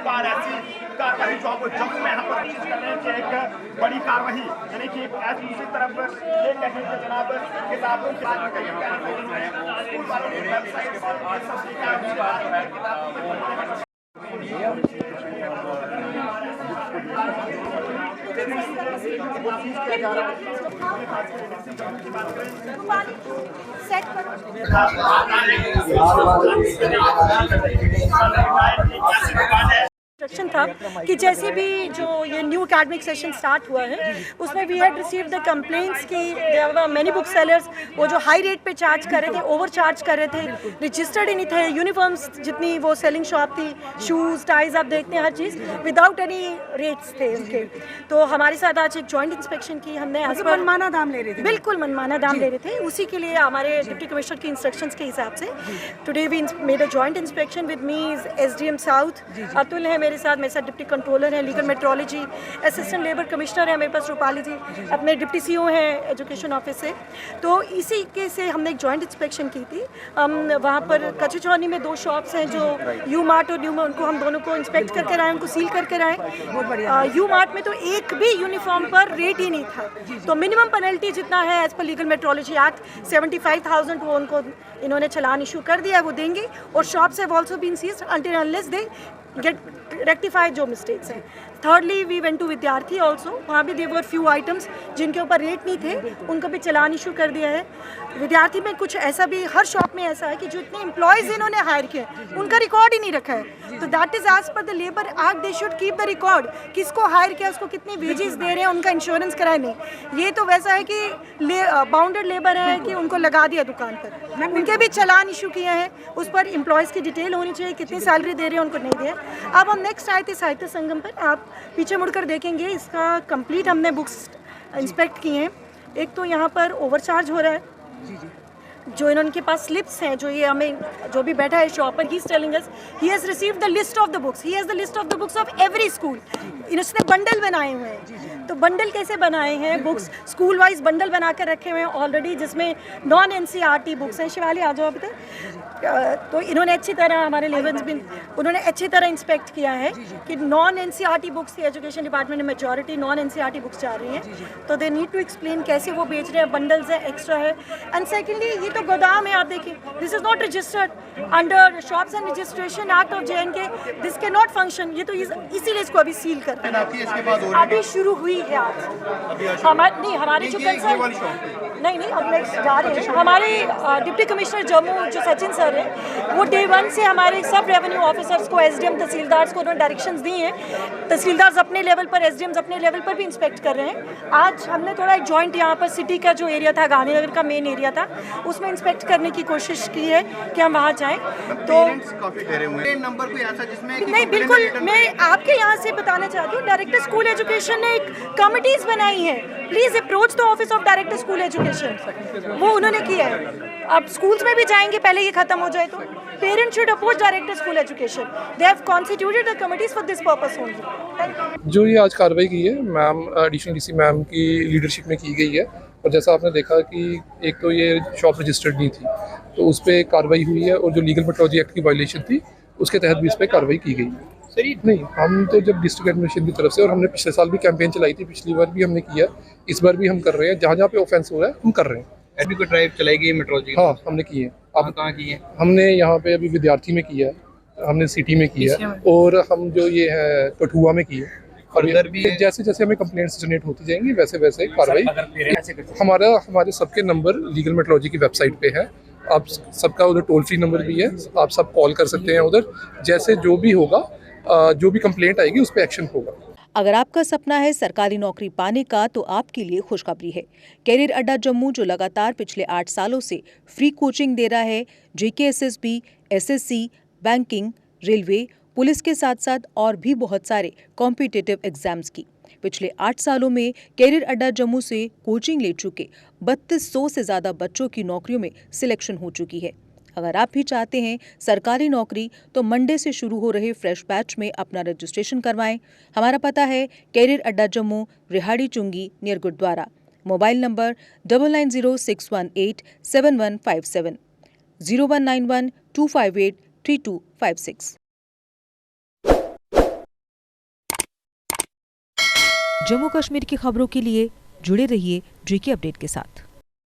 बार ऐसी कार्रवाई जो आप जम्मू में यहाँ पर कर रहे हैं कि एक बड़ी कार्रवाई यानी कि दूसरी तरफ ये कहें कि जनाब किताबों के स्कूल वालों की वेबसाइट इंस्ट्रक्शन था कि जैसे भी जो ये न्यू एकेडमिक सेशन स्टार्ट हुआ है उसमें we had received the complaints कि there were many book sellers वो जो हाई रेट पे चार्ज कर रहे थे, ओवर चार्ज कर रहे थे, रजिस्टर्ड ही नहीं थे, यूनिफॉर्म्स जितनी वो सेलिंग शॉप थी, शूज़ टाइज आप देखते हैं हर चीज़ विदाउट एनी रेट्स थे उनके। तो हमारे साथ आज एक जॉइंट इंस्पेक्शन की हमने, मनमाना दाम ले रहे थे, बिल्कुल मनमाना दाम ले रहे थे, उसी के लिए हमारे डिप्टी कमिश्नर की इंस्ट्रक्शंस के हिसाब से today we made a joint inspection with me is SDM south Atul है मेरे साथ डिप्टी कंट्रोलर है, legal metrology, assistant labour commissioner है मेरे पास रूपाली जी, अपने डिप्टी सीओ हैं एजुकेशन ऑफिस से। तो इसी के से हमने एक जॉइंट इंस्पेक्शन की थी। वहाँ पर कचौनी में 2 शॉप्स हैं जो यू मार्ट और न्यू, उनको हम दोनों को इंस्पेक्ट करके आए, उनको सील करके आए। यू मार्ट में तो एक भी यूनिफॉर्म पर रेट ही नहीं था, तो मिनिमम पेनल्टी जितना है as per legal metrology act 75,000 वो उनको इन्होंने चालान इशू कर दिया, वो देंगे। और shops have also been seized until unless they get rectify जो मिस्टेक्स हैं। थर्डली वी वेंट टू विद्यार्थी ऑल्सो, वहाँ भी देवर फ्यू आइटम्स जिनके ऊपर रेट नहीं थे उनको भी चालान इशू कर दिया है। विद्यार्थी में कुछ ऐसा भी, हर शॉप में ऐसा है कि जो इतने एम्प्लॉयज़ इन्होंने हायर किए उनका रिकॉर्ड ही नहीं रखा है। तो that is as per the labour act they should keep the record, किसको हायर किया, उसको कितनी वेजेस दे रहे हैं, उनका इंश्योरेंस कराए नहीं। ये तो वैसा है कि बाउंडेड लेबर है कि उनको लगा दिया दुकान पर, उनके भी चालान इशू किए हैं, उस पर एम्प्लॉयज़ की डिटेल होनी चाहिए, कितनी सैलरी दे रहे हैं उनको नहीं दिया। अब हम नेक्स्ट आए थे साहित्य संगम पर, आप पीछे मुड़कर देखेंगे इसका कंप्लीट हमने बुक्स इंस्पेक्ट किए हैं। एक तो यहाँ पर ओवरचार्ज हो रहा है, जो इनके पास स्लिप्स हैं, जो ये हमें जो भी बैठा है shopper he is telling us he has received the list of the books, he has the list of the books of every school. इन्होंने बंडल बनाए हुए हैं, तो बंडल कैसे बनाए हैं, बुक्स स्कूल वाइज बंडल बना कर रखे हुए हैं ऑलरेडी, जिसमें नॉन एनसीईआरटी बुक्स हैं। शिवाली आ जाओ अभी तक। तो इन्होंने अच्छी तरह, हमारे लेवल्स भी उन्होंने अच्छी तरह इंस्पेक्ट किया है कि नॉन एनसीईआरटी बुक्स थी, एजुकेशन डिपार्टमेंट में मेजॉरिटी नॉन एनसीईआरटी बुक्स जा रही हैं, तो दे नीड टू एक्सप्लेन कैसे वो बेच रहे हैं, बंडल्स है, एक्स्ट्रा है। एंड सेकेंडली ये तो गोदाम है, आप देखिए this is not registered under shops and registration act of JNK, this can not function. ये तो इसीलिए इसको अभी सील करते हैं, अभी शुरू हुई है आज। हमारी जो कंसर्न नहीं अब नेक्स्ट जा रहे हैं, हमारे डिप्टी कमिश्नर जम्मू जो सचिन सर हैं, वो डे 1 से हमारे सब रेवेन्यू ऑफिसर्स को, SDM तहसीलदार्स को उन्होंने डायरेक्शंस दी हैं। तहसीलदार्स अपने लेवल पर, SDMs अपने लेवल पर भी इंस्पेक्ट कर रहे हैं। आज हमने थोड़ा एक जॉइंट यहाँ पर सिटी का जो एरिया था, गांधीनगर का मेन एरिया था, उसमें इंस्पेक्ट करने की कोशिश की है कि हम वहाँ जाएँ। तो नंबर कोई ऐसा जिसमें नहीं, बिल्कुल मैं आपके यहाँ से बताना चाहती हूँ, डायरेक्टर स्कूल एजुकेशन ने एक कमिटीज़ बनाई हैं, please approach the office of director school education, वो उन्होंने किया है। अब स्कूल्स में भी जाएंगे, पहले ये खत्म हो जाए तो parents should approach director school education, they have constituted the committees for this purpose only. जो ये आज कार्रवाई की है मैम, एडिशनल DC मैम की लीडरशिप में की गई है, और जैसा आपने देखा कि एक तो ये शॉप रजिस्टर्ड नहीं थी, तो उस पर कार्रवाई हुई है, और जो लीगल मेट्रोलॉजी एक्ट की वायलेशन थी उसके तहत भी इस पर कार्रवाई की गई है। नहीं, हम तो जब डिस्ट्रिक्ट एडमिनिस्ट्रेशन की तरफ से, और हमने पिछले साल भी कैंपेन चलाई थी, पिछली बार भी हमने किया, इस बार भी हम कर रहे हैं, जहाँ जहाँ पे ऑफेंस हो रहा है हम कर रहे हैं। अभी कोई ड्राइव चलाई गई मेट्रोलॉजी? हाँ, हमने की है। अब कहाँ की है? हमने यहाँ पे अभी विद्यार्थी में किया है, हमने सिटी में किया है, और हम जो ये है कठुआ में की है। और इधर भी जैसे जैसे हमें कंप्लेंट्स जनरेट होती जाएंगी वैसे वैसे कार्रवाई। हमारे सबके नंबर लीगल मेट्रोलॉजी की वेबसाइट पे है, आप सबका उधर टोल फ्री नंबर भी है, आप सब कॉल कर सकते हैं उधर, जैसे जो भी होगा, जो भी कंप्लेंट आएगी उस पर एक्शन होगा। अगर आपका सपना है सरकारी नौकरी पाने का, तो आपके लिए खुशखबरी है। कैरियर अड्डा जम्मू, जो लगातार पिछले 8 सालों से फ्री कोचिंग दे रहा है JK SSB, SSC, banking, railway, police के साथ साथ और भी बहुत सारे कॉम्पिटिटिव एग्जाम्स की। पिछले 8 सालों में कैरियर अड्डा जम्मू से कोचिंग ले चुके 3200 से ज़्यादा बच्चों की नौकरियों में सिलेक्शन हो चुकी है। अगर आप भी चाहते हैं सरकारी नौकरी, तो मंडे से शुरू हो रहे फ्रेश बैच में अपना रजिस्ट्रेशन करवाएं। हमारा पता है कैरियर अड्डा जम्मू, रिहाड़ी चुंगी near gurdwara. Mobile number 9906187157, 019125835256। Jammu Kashmir की खबरों के लिए जुड़े रहिए जेके अपडेट के साथ।